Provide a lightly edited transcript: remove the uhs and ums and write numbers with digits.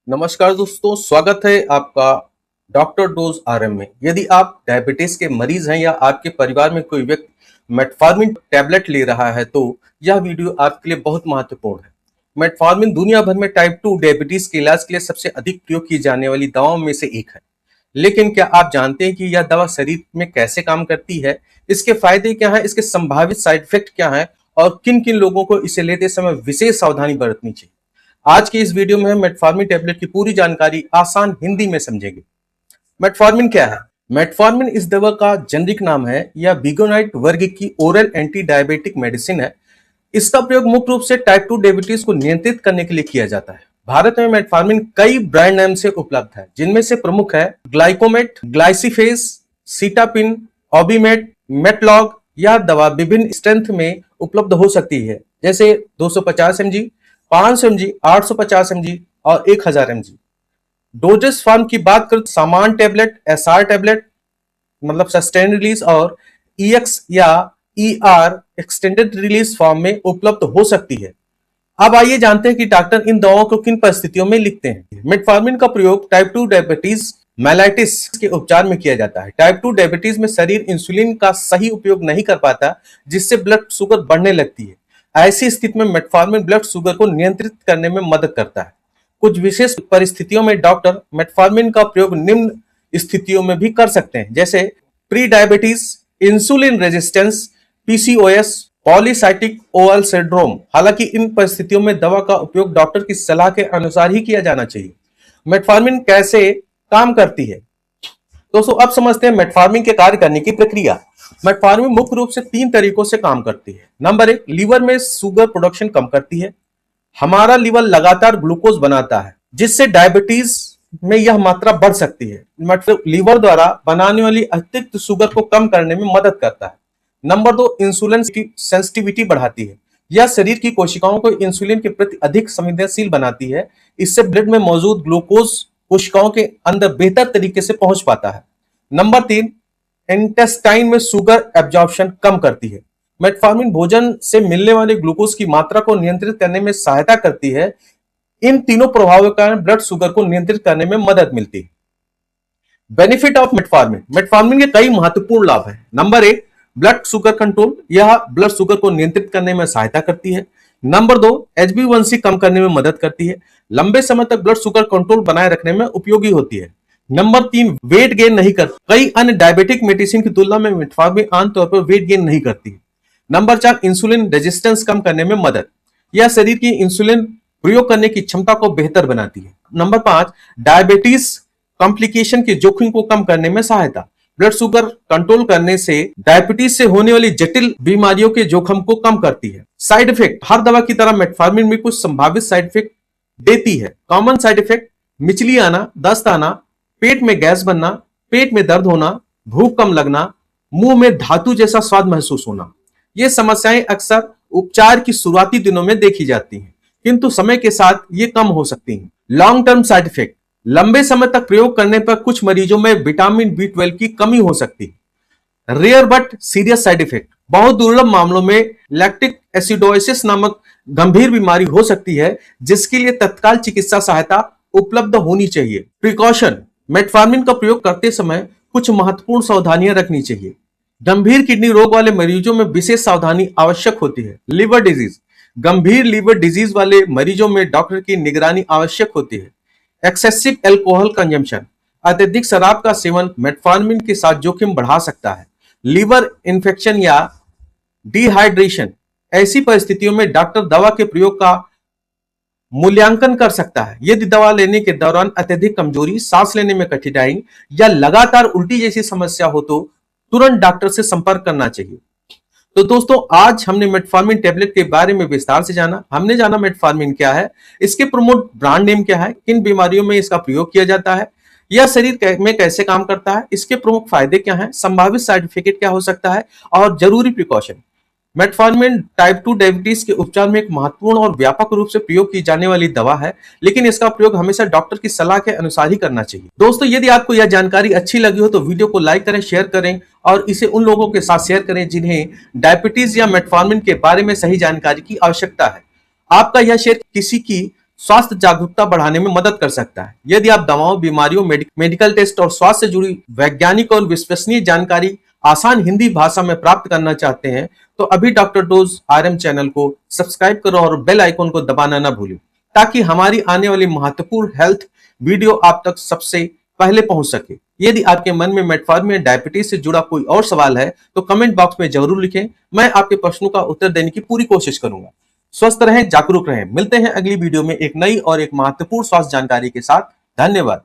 नमस्कार दोस्तों, स्वागत है आपका डॉक्टर डोज आरएम में। यदि आप डायबिटीज के मरीज हैं या आपके परिवार में कोई व्यक्ति मेटफॉर्मिन टैबलेट ले रहा है तो यह वीडियो आपके लिए बहुत महत्वपूर्ण है। मेटफॉर्मिन दुनिया भर में टाइप 2 डायबिटीज के इलाज के लिए सबसे अधिक प्रयोग की जाने वाली दवाओं में से एक है। लेकिन क्या आप जानते हैं कि यह दवा शरीर में कैसे काम करती है, इसके फायदे क्या हैं, इसके संभावित साइड इफेक्ट क्या हैं और किन किन लोगों को इसे लेते समय विशेष सावधानी बरतनी चाहिए। आज की इस वीडियो में हम मेटफॉर्मिन टैबलेट की पूरी जानकारी आसान हिंदी में समझेंगे। मेटफॉर्मिन क्या है? मेटफॉर्मिन इस दवा का जेनरिक नाम है। यह बिगोनाइट वर्ग की ओरल एंटी डायबिटिक मेडिसिन है। इसका प्रयोग मुख्य रूप से टाइप 2 डायबिटीज को नियंत्रित करने के लिए किया जाता है। भारत में मेटफॉर्मिन कई ब्रांड नाम से उपलब्ध है, जिनमें से प्रमुख है ग्लाइकोमेट, ग्लाइसिफेस, सीटापिन, ऑबिमेट, मेटलॉग। यह दवा विभिन्न स्ट्रेंथ में उपलब्ध हो सकती है, जैसे 250 mg, 500 mg, 850 mg और 1000 mg। डोजेस फॉर्म की बात करें तो सामान्य टैबलेट, एसआर टैबलेट मतलब सस्टेन रिलीज और ईएक्स या ईआर एक्सटेंडेड रिलीज फॉर्म में उपलब्ध हो सकती है। अब आइए जानते हैं कि डॉक्टर इन दवाओं को किन परिस्थितियों में लिखते हैं। मेटफॉर्मिन का प्रयोग टाइप 2 डायबिटीज मेलाइटिस के उपचार में किया जाता है। टाइप 2 डायबिटीज में शरीर इंसुलिन का सही उपयोग नहीं कर पाता, जिससे ब्लड शुगर बढ़ने लगती है। ऐसी स्थिति में मेटफॉर्मिन ब्लड शुगर को नियंत्रित करने में मदद करता है। कुछ विशेष परिस्थितियों में डॉक्टर मेटफॉर्मिन का प्रयोग निम्न स्थितियों में भी कर सकते हैं, जैसे prediabetes, insulin resistance, PCOS, polycystic ovarian syndrome. हालांकि इन परिस्थितियों में दवा का उपयोग डॉक्टर की सलाह के अनुसार ही किया जाना चाहिए। मेटफॉर्मिन कैसे काम करती है दोस्तों, अब समझते हैं मेटफॉर्मिन के कार्य करने की प्रक्रिया। मेटफॉर्मिन मुख्य रूप से 3 तरीकों से काम करती है। नंबर 1, लीवर में शुगर प्रोडक्शन कम करती है। हमारा लीवर लगातार ग्लूकोज बनाता है, जिससे डायबिटीज में यह मात्रा बढ़ सकती है। मतलब लीवर द्वारा बनाने वाली अतिरिक्त शुगर को कम करने में मदद करता है। नंबर 2, इंसुलिन सेंसिटिविटी बढ़ाती है। यह शरीर की कोशिकाओं को इंसुलिन के प्रति अधिक संवेदनशील बनाती है। इससे ब्लड में मौजूद ग्लूकोज कोशिकाओं के अंदर बेहतर तरीके से पहुंच पाता है। नंबर 3, इंटेस्टाइन में शुगर एब्जॉर्प्शन कम करती है। मेटफॉर्मिन भोजन से मिलने वाले ग्लूकोज की मात्रा को नियंत्रित करने में सहायता करती है। इन तीनों प्रभावों के कारण ब्लड शुगर को नियंत्रित करने में मदद मिलती है। Benefit of metformin. मेटफॉर्मिन के कई महत्वपूर्ण लाभ हैं। Number 1, blood sugar control. यह ब्लड शुगर को नियंत्रित करने में सहायता करती है। नंबर 2, HbA1c कम करने में मदद करती है। लंबे समय तक ब्लड शुगर कंट्रोल बनाए रखने में उपयोगी होती है। नंबर 3, वेट गेन नहीं करती। कई अन्य डायबिटिक मेडिसिन की तुलना में मेटफॉर्मिन आमतौर पर वेट गेन नहीं करती है। नंबर 4, इंसुलिन रेजिस्टेंस कम करने में मदद। यह शरीर की इंसुलिन प्रयोग करने की क्षमता को बेहतर बनाती है। नंबर 5, डायबिटीज कॉम्प्लिकेशन के जोखिम को कम करने में सहायता। ब्लड शुगर कंट्रोल करने से डायबिटीज से होने वाली जटिल बीमारियों के जोखिम को कम करती है। Side effect. हर दवा की तरह मेटफॉर्मिन में कुछ संभावित साइड इफेक्ट देती है। कॉमन साइड इफेक्ट: मिचली आना, दस्त आना, पेट में गैस बनना, पेट में दर्द होना, भूख कम लगना, मुंह में धातु जैसा स्वाद महसूस होना। ये समस्याएं अक्सर उपचार की शुरुआती दिनों में देखी जाती हैं, किंतु समय के साथ ये कम हो सकती हैं। लॉन्ग टर्म साइड इफेक्ट: लंबे समय तक प्रयोग करने पर कुछ मरीजों में विटामिन B12 की कमी हो सकती है। Rare but serious side effect: बहुत दुर्लभ मामलों में लैक्टिक एसिडोसिस नामक गंभीर बीमारी हो सकती है, जिसके लिए तत्काल चिकित्सा सहायता उपलब्ध होनी चाहिए। प्रिकॉशन: मेटफॉर्मिन का प्रयोग करते समय कुछ महत्वपूर्ण सावधानियां रखनी चाहिए। गंभीर किडनी रोग वाले मरीजों में विशेष सावधानी आवश्यक होती है। लिवर डिजीज: गंभीर लिवर डिजीज वाले मरीजों में डॉक्टर की निगरानी आवश्यक होती है। एक्सेसिव एल्कोहल कंजम्पशन: अत्यधिक शराब का सेवन मेटफॉर्मिन के साथ जोखिम बढ़ा सकता है। लिवर इंफेक्शन या डिहाइड्रेशन: ऐसी परिस्थितियों में डॉक्टर दवा के प्रयोग का मूल्यांकन कर सकता है। यदि दवा लेने के दौरान अत्यधिक कमजोरी, सांस लेने में कठिनाई या लगातार उल्टी जैसी समस्या हो तो तुरंत डॉक्टर से संपर्क करना चाहिए। तो दोस्तों, आज हमने मेटफॉर्मिन टैबलेट के बारे में विस्तार से जाना। हमने जाना मेटफॉर्मिन क्या है, इसके प्रमुख ब्रांड नेम क्या है, किन बीमारियों में इसका प्रयोग किया जाता है, यह शरीर में कैसे काम करता है, इसके प्रमुख फायदे क्या हैं, संभावित साइड इफेक्ट क्या हो सकता है और जरूरी प्रिकॉशन। मेटफॉर्मिन टाइप 2 डायबिटीज के उपचार में एक महत्वपूर्ण और व्यापक रूप से प्रयोग की जाने वाली दवा है, लेकिन इसका प्रयोग हमेशा डॉक्टर की सलाह के अनुसार ही करना चाहिए। दोस्तों, यदि आपको यह जानकारी अच्छी लगी हो तो वीडियो को लाइक करें, शेयर करें और इसे उन लोगों के साथ शेयर करें जिन्हें डायबिटीज या मेटफॉर्मिन के बारे में सही जानकारी की आवश्यकता है। आपका यह शेयर किसी की स्वास्थ्य जागरूकता बढ़ाने में मदद कर सकता है। यदि आप दवाओं, बीमारियों, मेडिकल टेस्ट और स्वास्थ्य से जुड़ी वैज्ञानिक और विश्वसनीय जानकारी आसान हिंदी भाषा में प्राप्त करना चाहते हैं तो अभी डॉक्टर डोज आरएम चैनल को सब्सक्राइब करो और बेल आइकन को दबाना ना भूलें, ताकि हमारी आने वाली महत्वपूर्ण हेल्थ वीडियो आप तक सबसे पहले पहुंच सके। यदि आपके मन में मेटफॉर्मिन या डायबिटीज से जुड़ा कोई और सवाल है तो कमेंट बॉक्स में जरूर लिखें, मैं आपके प्रश्नों का उत्तर देने की पूरी कोशिश करूंगा। स्वस्थ रहें, जागरूक रहें। मिलते हैं अगली वीडियो में एक नई और एक महत्वपूर्ण स्वास्थ्य जानकारी के साथ। धन्यवाद।